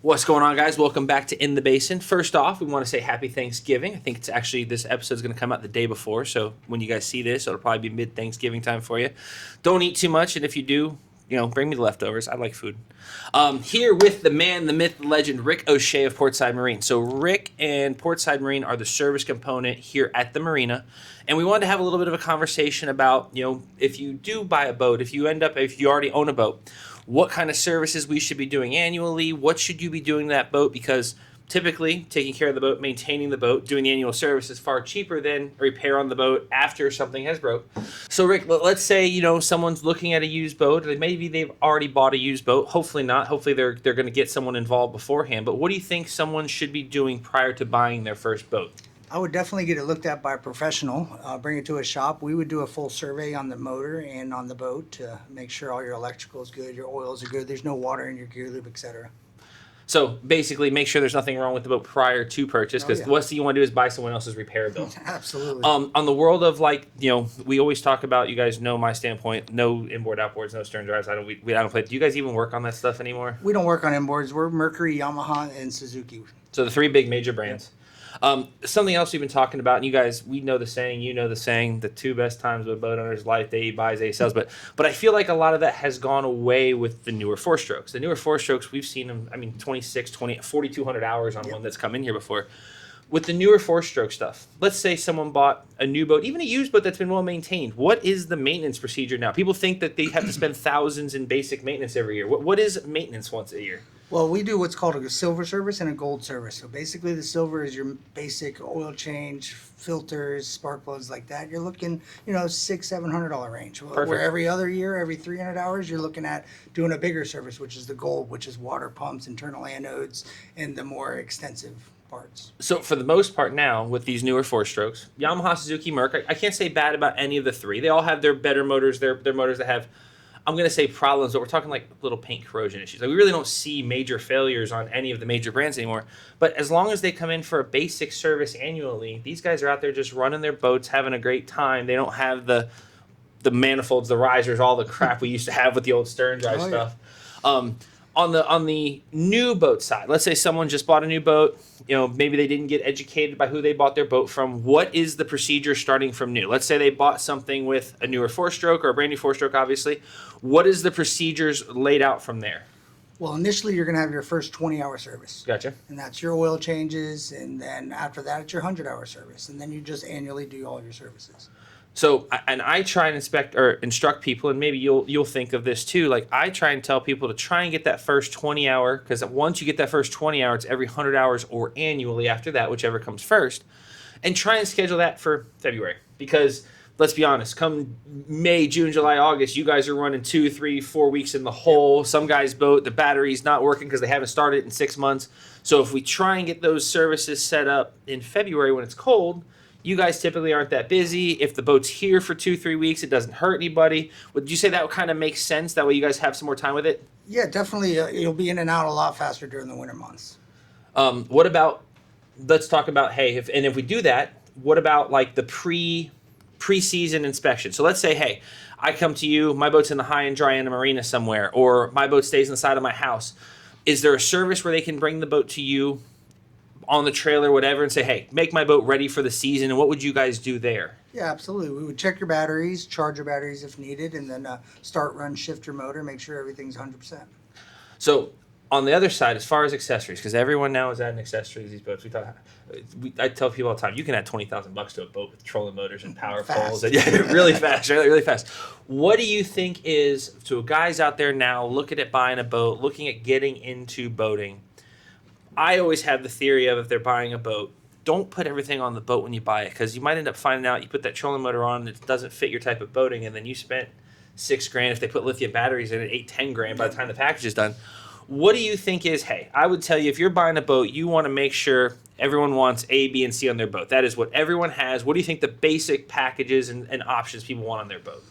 What's going on, guys? Welcome back to In the Basin. First off, we want to say happy Thanksgiving. I think it's actually, this episode is going to come out the day before, so when you guys see this, it'll probably be mid-Thanksgiving time for you. Don't eat too much, and if you do, bring me the leftovers. I like food. Here with the man, the myth, the legend, Rick O'Shea of Portside Marine. So Rick and Portside Marine are the service component here at the marina, and we wanted to have a little bit of a conversation about, if you do buy a boat, if you already own a boat, what kind of services we should be doing annually, what should you be doing to that boat, because typically taking care of the boat, maintaining the boat, doing the annual service is far cheaper than a repair on the boat after something has broke. So Rick, let's say, someone's looking at a used boat, or maybe they've already bought a used boat. Hopefully not. Hopefully they're going to get someone involved beforehand. But what do you think someone should be doing prior to buying their first boat? I would definitely get it looked at by a professional. Bring it to a shop. We would do a full survey on the motor and on the boat to make sure all your electrical is good, your oils are good, there's no water in your gear lube, etc. So basically, make sure there's nothing wrong with the boat prior to purchase, because what's you want to do is buy someone else's repair bill. Absolutely. On the world of we always talk about, you guys know my standpoint, no inboard outboards, no stern drives. I don't play. Do you guys even work on that stuff anymore? We don't work on inboards. We're Mercury, Yamaha, and Suzuki. So the three big major brands. Something else we've been talking about, and you guys, we know the saying, the two best times of a boat owner's life, day he buys, day he sells. But I feel like a lot of that has gone away with the newer four-strokes. The newer four-strokes, we've seen them, 4,200 hours on one that's come in here before. With the newer four-stroke stuff, let's say someone bought a new boat, even a used boat that's been well-maintained. What is the maintenance procedure now? People think that they have to spend thousands in basic maintenance every year. What is maintenance once a year? Well, we do what's called a silver service and a gold service. So basically the silver is your basic oil change, filters, spark plugs, like that. You're looking, $600-700 range. Perfect. Where every other year, every 300 hours, you're looking at doing a bigger service, which is the gold, which is water pumps, internal anodes, and the more extensive parts. So for the most part now, with these newer four-strokes, Yamaha, Suzuki, Merc, I can't say bad about any of the three. They all have their better motors, their motors that have, I'm going to say problems, but we're talking like little paint corrosion issues. Like, we really don't see major failures on any of the major brands anymore. But as long as they come in for a basic service annually, these guys are out there just running their boats, having a great time. They don't have the manifolds, the risers, all the crap we used to have with the old stern drive stuff. On the new boat side, let's say someone just bought a new boat, maybe they didn't get educated by who they bought their boat from. What is the procedure starting from new? Let's say they bought something with a newer four-stroke or a brand new four-stroke, obviously. What is the procedures laid out from there? Well, initially you're going to have your first 20-hour service. Gotcha. And that's your oil changes, and then after that it's your 100-hour service, and then you just annually do all your services. So, and I try and instruct people, and maybe you'll think of this too. Like, I try and tell people to try and get that first 20-hour, because once you get that first 20-hour, it's every 100 hours or annually after that, whichever comes first, and try and schedule that for February. Because let's be honest, come May, June, July, August, you guys are running 2, 3, 4 weeks in the hole. Some guy's boat, the battery's not working because they haven't started it in 6 months. So if we try and get those services set up in February when it's cold, you guys typically aren't that busy. If the boat's here for 2-3 weeks, it doesn't hurt anybody. Would you say that kind of makes sense? That way you guys have some more time with it? Yeah, definitely. You'll be in and out a lot faster during the winter months. What about, let's talk about, if we do that, what about like the pre-season inspection? So let's say, hey, I come to you, my boat's in the high and dry in a marina somewhere, or my boat stays on the side of my house. Is there a service where they can bring the boat to you on the trailer, whatever, and say, hey, make my boat ready for the season? And what would you guys do there? Yeah, absolutely. We would check your batteries, charge your batteries if needed, and then start, run, shift your motor, make sure everything's 100%. So on the other side, as far as accessories, because everyone now is adding accessories to these boats. I tell people all the time, you can add $20,000 to a boat with trolling motors and power poles, and really fast, really fast. What do you think is, to guys out there now looking at buying a boat, looking at getting into boating? I always have the theory of, if they're buying a boat, don't put everything on the boat when you buy it, because you might end up finding out you put that trolling motor on and it doesn't fit your type of boating, and then you spent $6,000. If they put lithium batteries in it, $8,000-10,000 by the time the package is done. What do you think is, hey, I would tell you, if you're buying a boat, you want to make sure everyone wants A, B, and C on their boat. That is what everyone has. What do you think the basic packages and options people want on their boat?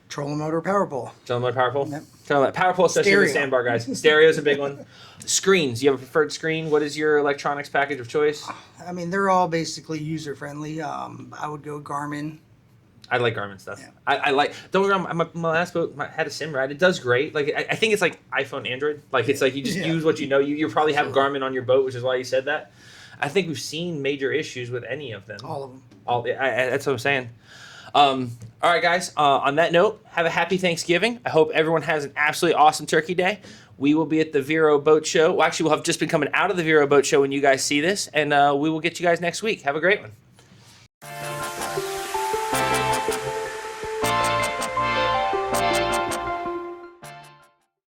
Trolling motor, power pole. Trolling motor, power pole. Yep. Power pole, especially with Stereo. sandbar guys. Stereo's a big one. Screens. You have a preferred screen? What is your electronics package of choice? I mean, they're all basically user friendly. I would go Garmin. I like Garmin stuff. Yeah. I like. Don't get me wrong. My last boat had a sim ride. It does great. Like I think it's like iPhone, Android. Like it's like you just Yeah. use what you know. You probably have Garmin on your boat, which is why you said that. I think we've seen major issues with any of them. All of them. That's what I'm saying. All right, guys. On that note, have a happy Thanksgiving. I hope everyone has an absolutely awesome Turkey Day. We will be at the Vero Boat Show. Well, actually, we'll have just been coming out of the Vero Boat Show when you guys see this, and we will get you guys next week. Have a great one.